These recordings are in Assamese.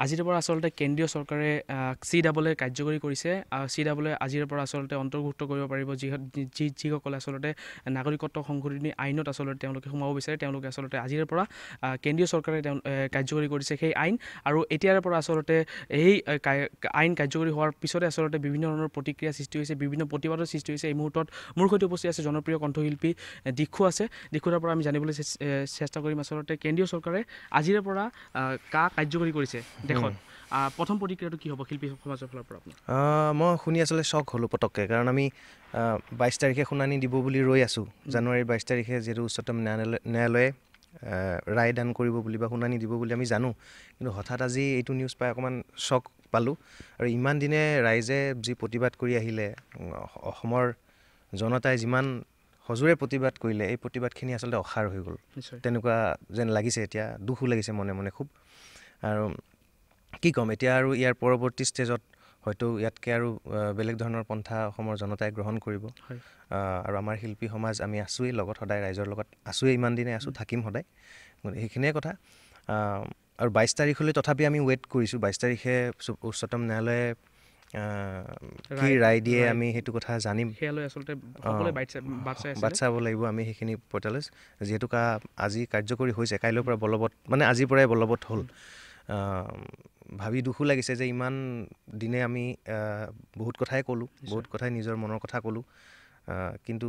আজিৰ পৰা আচলতে কেন্দ্ৰীয় চৰকাৰে CAA কাৰ্যকৰী কৰিছে। CAA আজিৰ পৰা আচলতে অন্তৰ্ভুক্ত কৰিব পাৰিব যিসকলে আচলতে নাগৰিকত্ব সংশোধনী আইনত আচলতে তেওঁলোকে সোমাব বিচাৰে, তেওঁলোকে আচলতে আজিৰ পৰা কেন্দ্ৰীয় চৰকাৰে কাৰ্যকৰী কৰিছে সেই আইন। আৰু এতিয়াৰ পৰা আচলতে এই আইন কাৰ্যকৰী হোৱাৰ পিছতে আচলতে বিভিন্ন ধৰণৰ প্ৰতিক্ৰিয়া সৃষ্টি হৈছে, বিভিন্ন প্ৰতিবাদৰ সৃষ্টি হৈছে। এই মুহূৰ্তত মোৰ সৈতে উপস্থিত আছে জনপ্ৰিয় কণ্ঠশিল্পী দিক্ষু আছে। দিক্ষুৰ পৰা আমি জানিবলৈ চেষ্টা কৰিম আচলতে কেন্দ্ৰীয় চৰকাৰে আজিৰ পৰা কাৰ্যকৰী কৰিছে দেশত। প্ৰথম প্ৰতিক্ৰিয়াটো কি হ'ব শিল্পী সমাজৰ ফালৰ পৰা আপোনাৰ? মই শুনি আচলতে শ্বক হ'লোঁ পটককৈ, কাৰণ আমি 22 তাৰিখে শুনানি দিব বুলি ৰৈ আছোঁ। জানুৱাৰীৰ 22 তাৰিখে যিহেতু উচ্চতম ন্যায়ালয়ে ৰায় দান কৰিব বুলি বা শুনানি দিব বুলি আমি জানো, কিন্তু হঠাৎ আজি এইটো নিউজ পাই অকণমান শ্বক পালোঁ। আৰু ইমান দিনে ৰাইজে যি প্ৰতিবাদ কৰি আহিলে, অসমৰ জনতাই যিমান সজোৰে প্ৰতিবাদ কৰিলে, এই প্ৰতিবাদখিনি আচলতে অসাৰ হৈ গ'ল তেনেকুৱা যেন লাগিছে। এতিয়া দুখো লাগিছে মনে মনে খুব। আৰু কি ক'ম এতিয়া, আৰু ইয়াৰ পৰৱৰ্তী ষ্টেজত হয়তো ইয়াতকৈ আৰু বেলেগ ধৰণৰ পন্থা অসমৰ জনতাই গ্ৰহণ কৰিব। আৰু আমাৰ শিল্পী সমাজ আমি আছোঁৱেই লগত, সদায় ৰাইজৰ লগত আছোঁৱেই, ইমান দিনে আছোঁ, থাকিম সদায়। সেইখিনিয়ে কথা। আৰু 22 তাৰিখলৈ তথাপি আমি ৱেইট কৰিছোঁ। 22 তাৰিখে উচ্চতম ন্যায়ালয়ে কি ৰায় দিয়ে আমি সেইটো কথা জানিম। বাট চাব লাগিব আমি সেইখিনি পৰ্টেললৈ, যিহেতু আজি কাৰ্যকৰী হৈছে, কাইলৈৰ পৰা বলবৎ, মানে আজিৰ পৰাই বলবৎ হ'ল। ভাবি দুখো লাগিছে যে ইমান দিনে আমি বহুত কথাই ক'লোঁ, বহুত কথাই নিজৰ মনৰ কথা ক'লোঁ, কিন্তু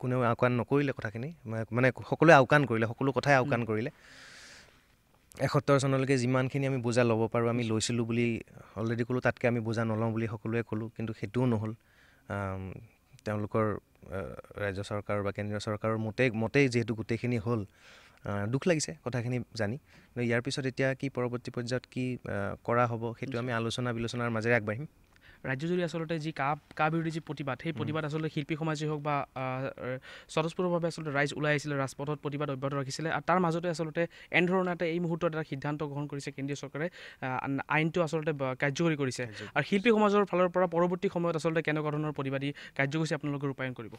কোনেও আওকাণ নকৰিলে কথাখিনি। মানে সকলোৱে আওকাণ কৰিলে, সকলো কথাই আওকাণ কৰিলে। 71 চনলৈকে যিমানখিনি আমি বোজা ল'ব পাৰোঁ আমি লৈছিলোঁ বুলি অলৰেডি ক'লোঁ, তাতকৈ আমি বোজা নলওঁ বুলি সকলোৱে ক'লোঁ, কিন্তু সেইটোও নহ'ল। তেওঁলোকৰ ৰাজ্য চৰকাৰ বা কেন্দ্ৰীয় চৰকাৰৰ মতেই যিহেতু গোটেইখিনি হ'ল, দুখ লাগিছে কথাখিনি জানি। ইয়াৰ পিছত এতিয়া কি পৰৱৰ্তী পৰ্যায়ত কি কৰা হ'ব সেইটো আমি বিলোচনাৰ মাজেৰে আগবাঢ়িম। ৰাজ্যজুৰি আচলতে যি কা বিৰোধী যি প্ৰতিবাদ, সেই প্ৰতিবাদ আচলতে শিল্পী সমাজেই হওক বা স্বতঃস্ফূৰ্তভাৱে আচলতে ৰাইজ ওলাই আহিছিলে, ৰাজপথত প্ৰতিবাদ অব্যাহত ৰাখিছিলে। আৰু তাৰ মাজতে আচলতে এনেধৰণে এই মুহূৰ্তত এটা সিদ্ধান্ত গ্ৰহণ কৰিছে কেন্দ্ৰীয় চৰকাৰে, আইনটো আচলতে কাৰ্যকৰী কৰিছে। আৰু শিল্পী সমাজৰ ফালৰ পৰা পৰৱৰ্তী সময়ত আচলতে কেনেকুৱা ধৰণৰ প্ৰতিবাদী কাৰ্যসূচী আপোনালোকে ৰূপায়ণ কৰিব?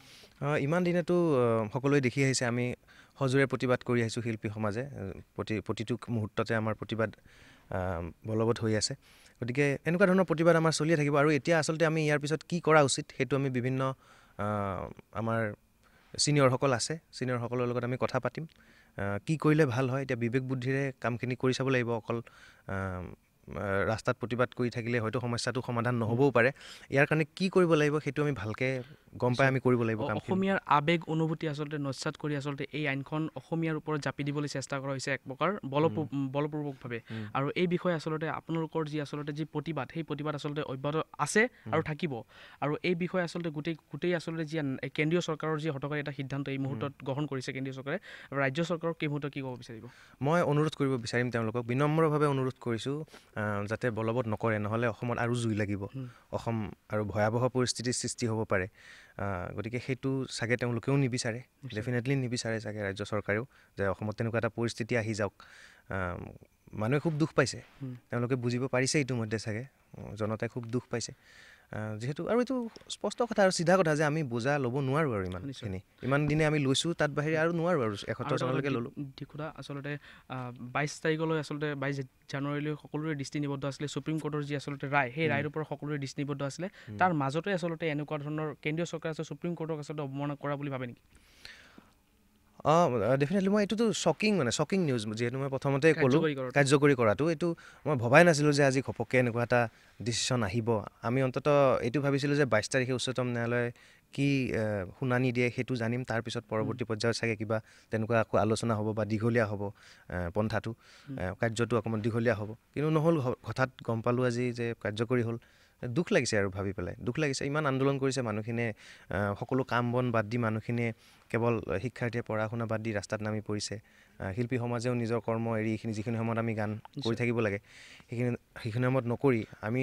ইমান দিনেতো সকলোৱে দেখি আহিছে, আমি সজোৰে প্ৰতিবাদ কৰি আহিছোঁ শিল্পী সমাজে। প্ৰতিটো মুহূৰ্ততে আমাৰ প্ৰতিবাদ বলবৎ হৈ আছে। গতিকে এনেকুৱা ধৰণৰ প্ৰতিবাদ আমাৰ চলিয়ে থাকিব। আৰু এতিয়া আচলতে আমি ইয়াৰ পিছত কি কৰা উচিত সেইটো আমি বিভিন্ন আমাৰ ছিনিয়ৰসকল আছে, ছিনিয়ৰসকলৰ লগত আমি কথা পাতিম। কি কৰিলে ভাল হয়, এতিয়া বিবেক বুদ্ধিৰে কামখিনি কৰি চাব লাগিব। অকল ৰাস্তাত প্ৰতিবাদ কৰি থাকিলে হয়তো সমস্যাটো সমাধান নহ'বও পাৰে। ইয়াৰ কাৰণে কি কৰিব লাগিব সেইটো আমি ভালকৈ গম পাই আমি কৰিব লাগিব। অসমীয়াৰ আৱেগ অনুভূতি আচলতে নস্যাৎ কৰি আচলতে এই আইনখন অসমীয়াৰ ওপৰত জাপি দিবলৈ চেষ্টা কৰা হৈছে এক প্ৰকাৰ বলপূৰ্বকভাৱে। আৰু এই বিষয়ে আচলতে আপোনালোকৰ যি প্ৰতিবাদ, সেই প্ৰতিবাদ আচলতে অব্যাহত আছে আৰু থাকিব। আৰু এই বিষয়ে আচলতে গোটেই আচলতে যি কেন্দ্ৰীয় চৰকাৰৰ যি হঠকাৰী এটা সিদ্ধান্ত এই মুহূৰ্তত গ্ৰহণ কৰিছে কেন্দ্ৰীয় চৰকাৰে, ৰাজ্য চৰকাৰক এই মুহূৰ্তত কি ক'ব বিচাৰিব? মই অনুৰোধ কৰিব বিচাৰিম তেওঁলোকক, বিনম্ৰভাৱে অনুৰোধ কৰিছোঁ যাতে বলবৎ নকৰে, নহ'লে অসমত আৰু জুই লাগিব। অসম আৰু ভয়াৱহ পৰিস্থিতিৰ সৃষ্টি হ'ব পাৰে। গতিকে সেইটো চাগে তেওঁলোকেও নিবিচাৰে, ডেফিনেটলি নিবিচাৰে চাগে ৰাজ্য চৰকাৰেও, যে অসমত তেনেকুৱা এটা পৰিস্থিতি আহি যাওক। মানুহে খুব দুখ পাইছে, তেওঁলোকে বুজিব পাৰিছে ইতিমধ্যে চাগে, জনতাই খুব দুখ পাইছে যিহেতু। আৰু এইটো স্পষ্ট কথা আৰু চিধা কথা যে আমি বোজা ল'ব নোৱাৰোঁ আৰু ইমান দিনে আমি লৈছোঁ, তাত বাহিৰে আৰু নোৱাৰোঁ আৰু 71 চনলৈকে ল'লোঁ। দিক্ষুদা, আচলতে 22 তাৰিখলৈ আচলতে 22 জানুৱাৰীলৈ সকলোৰে দৃষ্টি নিবদ্ধ আছিলে সুপ্ৰিম কোৰ্টৰ যি আচলতে ৰায়, সেই ৰায়ৰ ওপৰত সকলোৰে দৃষ্টি নিবদ্ধ আছিলে। তাৰ মাজতে আচলতে এনেকুৱা ধৰণৰ কেন্দ্ৰীয় চৰকাৰে আচলতে সুপ্ৰিম কোৰ্টক আচলতে অৱমাননা কৰা বুলি ভাবে নেকি? ডেফিনেটলি মই এইটোতো শ্বকিং নিউজ। যিহেতু মই প্ৰথমতে ক'লোঁ কাৰ্যকৰী কৰাটো, এইটো মই ভবাই নাছিলোঁ যে আজি ঘপককৈ এনেকুৱা এটা ডিচিশ্যন আহিব। আমি অন্ততঃ এইটো ভাবিছিলোঁ যে 22 তাৰিখে উচ্চতম ন্যায়ালয়ে কি শুনানি দিয়ে সেইটো জানিম, তাৰপিছত পৰৱৰ্তী পৰ্যায়ত চাগে কিবা তেনেকুৱা আকৌ আলোচনা হ'ব বা দীঘলীয়া হ'ব পন্থাটো, কাৰ্যটো অকণমান দীঘলীয়া হ'ব। কিন্তু নহ'ল, হঠাৎ গম পালোঁ আজি যে কাৰ্যকৰী হ'ল। দুখ লাগিছে আৰু ভাবি পেলাই দুখ লাগিছে। ইমান আন্দোলন কৰিছে মানুহখিনিয়ে, সকলো কাম বন বাদ দি মানুহখিনিয়ে, কেৱল শিক্ষাৰ্থীয়ে পঢ়া শুনা বাদ দি ৰাস্তাত নামি পৰিছে। শিল্পী সমাজেও নিজৰ কৰ্ম এৰি যিখিনি সময়ত আমি গান কৰি থাকিব লাগে সেইখিনি সময়ত নকৰি আমি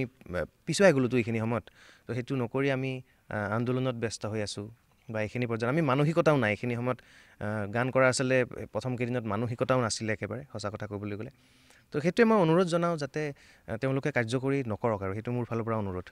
পিছুৱাই গ'লোঁতো এইখিনি সময়ত। তো সেইটো নকৰি আমি আন্দোলনত ব্যস্ত হৈ আছোঁ, বা এইখিনি পৰ্যায়ত আমি মানসিকতাও নাই। এইখিনি সময়ত গান কৰা আচলতে প্ৰথম কেইদিনত মানসিকতাও নাছিলে একেবাৰে, সঁচা কথা ক'বলৈ গ'লে। তো সেইটোৱে মই অনুৰোধ জনাওঁ যাতে তেওঁলোকে কাৰ্যকৰী নকৰক, আৰু সেইটো মোৰ ফালৰ পৰা অনুৰোধ।